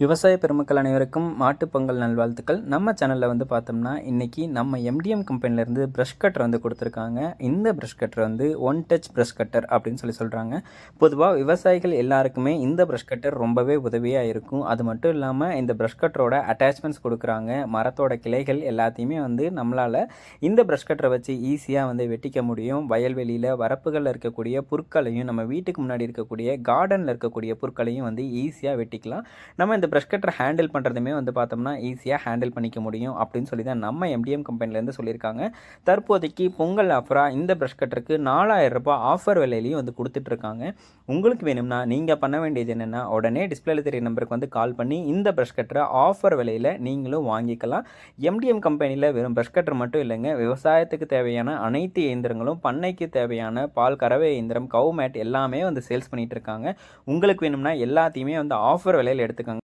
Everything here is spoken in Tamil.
விவசாய பெருமக்கள் அனைவருக்கும் மாட்டுப் பொங்கல் நல்வாழ்த்துக்கள். நம்ம சேனலில் வந்து பார்த்தோம்னா, இன்றைக்கி நம்ம எம்டிஎம் கம்பெனிலேருந்து ப்ரஷ் கட்டர் வந்து கொடுத்துருக்காங்க. இந்த ப்ரஷ் கட்டர் வந்து ஒன் டச் ப்ரஷ் கட்டர் அப்படின்னு சொல்கிறாங்க. பொதுவாக விவசாயிகள் எல்லாருக்குமே இந்த ப்ரஷ் கட்டர் ரொம்பவே உதவியாக இருக்கும். அது மட்டும் இல்லாமல் இந்த ப்ரஷ் கட்டரோட அட்டாச்மெண்ட்ஸ் கொடுக்குறாங்க. மரத்தோட கிளைகள் எல்லாத்தையுமே வந்து நம்மளால் இந்த ப்ரஷ் கட்டரை வச்சு ஈஸியாக வந்து வெட்டிக்க முடியும். வயல்வெளியில் வரப்புகளில் இருக்கக்கூடிய புற்களையும், நம்ம வீட்டுக்கு முன்னாடி இருக்கக்கூடிய கார்டனில் இருக்கக்கூடிய புற்களையும் வந்து ஈஸியாக வெட்டிக்கலாம். நம்ம இந்த ப்ரஷ் கட்டரை ஹேண்டில் பண்ணுறதுமே வந்து பார்த்தோம்னா ஈஸியாக ஹேண்டில் பண்ணிக்க முடியும் அப்படின்னு சொல்லி தான் நம்ம எம்டிஎம் கம்பெனிலேருந்து சொல்லியிருக்காங்க. தற்போதைக்கு பொங்கல் ஆஃபராக இந்த ப்ரஷ் கட்டருக்கு 4000 ரூபாய் ஆஃபர் விலையிலையும் வந்து கொடுத்துட்ருக்காங்க. உங்களுக்கு வேணும்னா நீங்கள் பண்ண வேண்டியது என்னென்னா, உடனே டிஸ்பிளேல தெரிய நம்பருக்கு வந்து கால் பண்ணி இந்த ப்ரஷ் கட்டரை ஆஃபர் விலையில் நீங்களும் வாங்கிக்கலாம். எம்டிஎம் கம்பெனியில் வெறும் ப்ரஷ் கட்டர் மட்டும் இல்லைங்க, விவசாயத்துக்கு தேவையான அனைத்து இயந்திரங்களும், பண்ணைக்கு தேவையான பால் கறவை இயந்திரம், கவு மேட் எல்லாமே வந்து சேல்ஸ் பண்ணிகிட்டு இருக்காங்க. உங்களுக்கு வேணும்னா எல்லாத்தையுமே வந்து ஆஃபர் விலையில் எடுத்துக்கோங்க.